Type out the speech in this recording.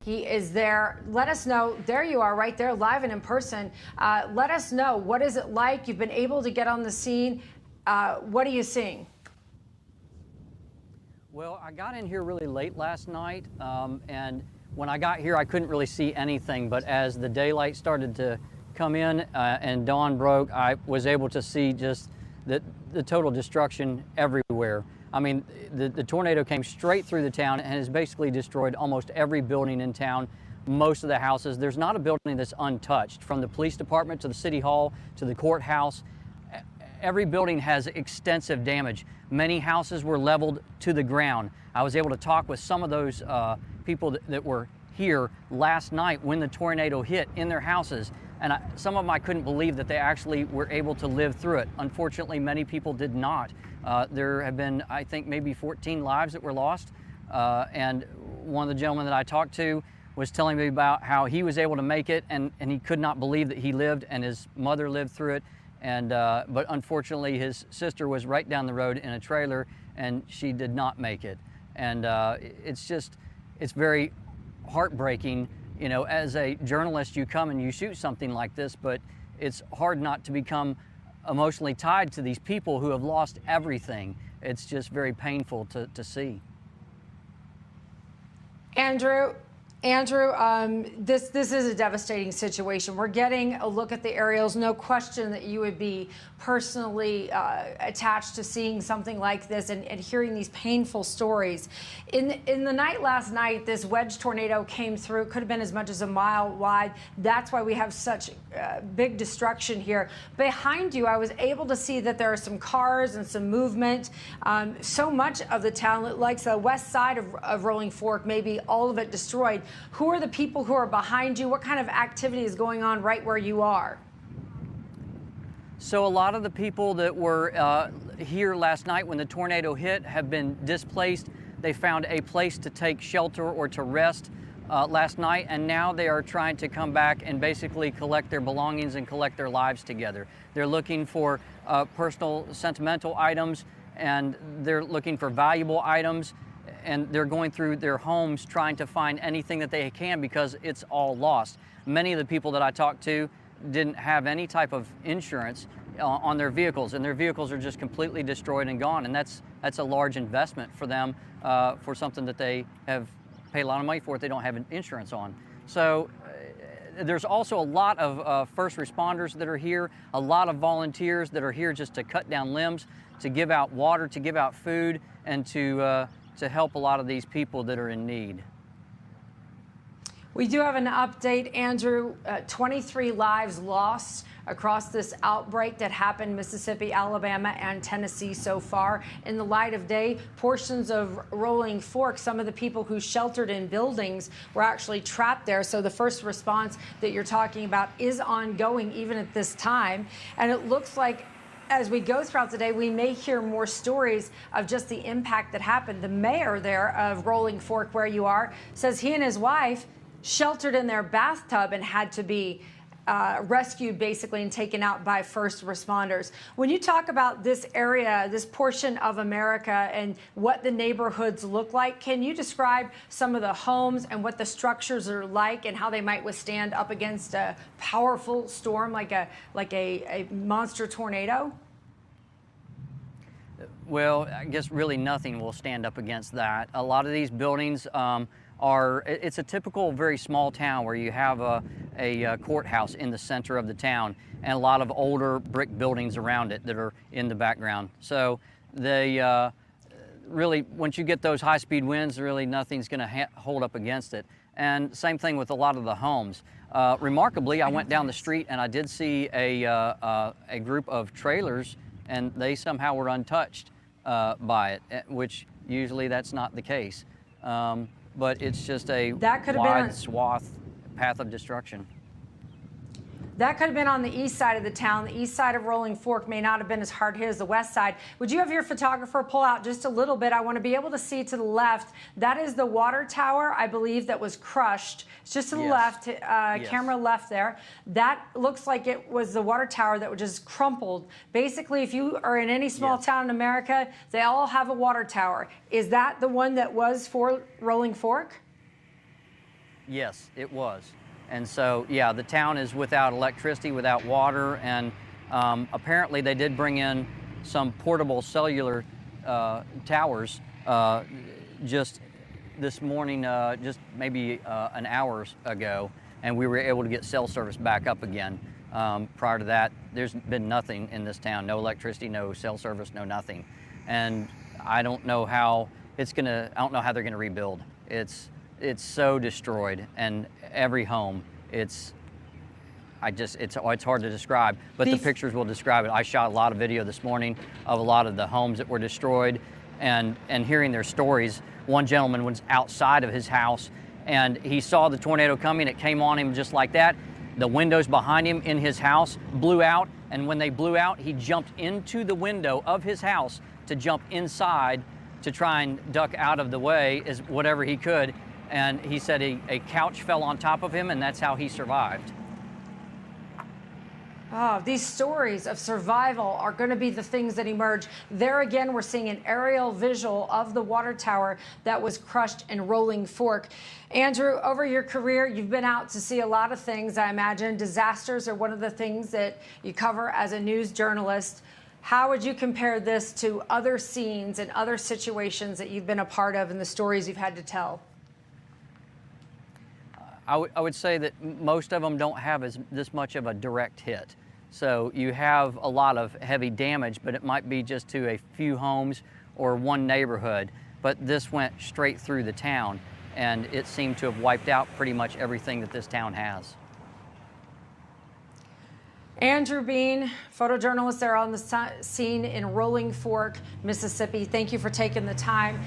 He is there. Let us know. There you are, right there, live and in person. Let us know. What is it like? You've been able to get on the scene. What are you seeing? Well, I got in here really late last night, and when I got here, I couldn't really see anything. But as the daylight started to come in and dawn broke, I was able to see just the total destruction everywhere. I mean, the tornado came straight through the town and has basically destroyed almost every building in town, most of the houses. There's not a building that's untouched, from the police department to the city hall to the courthouse. Every building has extensive damage. Many houses were leveled to the ground. I was able to talk with some of those people that were here last night when the tornado hit in their houses. And some of them I couldn't believe that they actually were able to live through it. Unfortunately, many people did not. There have been, I think, maybe 14 lives that were lost. And one of the gentlemen that I talked to was telling me about how he was able to make it, and he could not believe that he lived and his mother lived through it. And but unfortunately, his sister was right down the road in a trailer, and she did not make it. And it's very heartbreaking. You know, as a journalist, you come and you shoot something like this, but it's hard not to become emotionally tied to these people who have lost everything. It's just very painful to see. Andrew, this is a devastating situation. We're getting a look at the aerials. No question that you would be personally attached to seeing something like this and hearing these painful stories. In the night last night, this wedge tornado came through. It could have been as much as a mile wide. That's why we have such big destruction here. Behind you, I was able to see that there are some cars and some movement. So much of the town, like the west side of Rolling Fork, maybe all of it destroyed. Who are the people who are behind you? What kind of activity is going on right where you are? So a lot of the people that were here last night when the tornado hit have been displaced. They found a place to take shelter or to rest last night, and now they are trying to come back and basically collect their belongings and collect their lives together. They're looking for personal, sentimental items, and they're looking for valuable items. And they're going through their homes trying to find anything that they can because it's all lost. Many of the people that I talked to didn't have any type of insurance on their vehicles, and their vehicles are just completely destroyed and gone. And that's a large investment for them for something that they have paid a lot of money for that they don't have insurance on. So there's also a lot of first responders that are here, a lot of volunteers that are here just to cut down limbs, to give out water, to give out food, and to help a lot of these people that are in need. We do have an update, Andrew. 23 lives lost across this outbreak that happened in Mississippi, Alabama, and Tennessee so far. In the light of day, portions of Rolling Fork, some of the people who sheltered in buildings were actually trapped there. So the first response that you're talking about is ongoing even at this time. And it looks like as we go throughout the day, we may hear more stories of just the impact that happened. The mayor there of Rolling Fork, where you are, says he and his wife sheltered in their bathtub and had to be rescued basically and taken out by first responders. When you talk about this area, this portion of America and what the neighborhoods look like, can you describe some of the homes and what the structures are like and how they might withstand up against a powerful storm like a monster tornado? Well, I guess really nothing will stand up against that. A lot of these buildings it's a typical very small town where you have a courthouse in the center of the town and a lot of older brick buildings around it that are in the background. So they really, once you get those high-speed winds, really nothing's going to hold up against it. And same thing with a lot of the homes. Remarkably, I went down the street and I did see a group of trailers, and they somehow were untouched by it, which usually that's not the case. But it's just a wide swath path of destruction. That could have been on the east side of the town. The east side of Rolling Fork may not have been as hard hit as the west side. Would you have your photographer pull out just a little bit? I want to be able to see to the left. That is the water tower, I believe, that was crushed. It's just to the left, camera left there. That looks like it was the water tower that was just crumpled. Basically, if you are in any small town in America, they all have a water tower. Is that the one that was for Rolling Fork? Yes, it was. And so, yeah, the town is without electricity, without water, and apparently they did bring in some portable cellular towers just this morning, just maybe an hour ago, and we were able to get cell service back up again. Prior to that, there's been nothing in this town, no electricity, no cell service, no nothing. And I don't know how I don't know how they're gonna rebuild. It's so destroyed, and every home, it's hard to describe, but the pictures will describe it. I shot a lot of video this morning of a lot of the homes that were destroyed, and hearing their stories. One gentleman was outside of his house, and he saw the tornado coming. It came on him just like that. The windows behind him in his house blew out, and when they blew out, he jumped into the window of his house to jump inside to try and duck out of the way as whatever he could. And he said a couch fell on top of him, and that's how he survived. Oh, these stories of survival are going to be the things that emerge. There again, we're seeing an aerial visual of the water tower that was crushed in Rolling Fork. Andrew, over your career, you've been out to see a lot of things, I imagine. Disasters are one of the things that you cover as a news journalist. How would you compare this to other scenes and other situations that you've been a part of and the stories you've had to tell? I would say that most of them don't have this much of a direct hit. So you have a lot of heavy damage, but it might be just to a few homes or one neighborhood. But this went straight through the town, and it seemed to have wiped out pretty much everything that this town has. Andrew Bean, photojournalist there on the scene in Rolling Fork, Mississippi. Thank you for taking the time.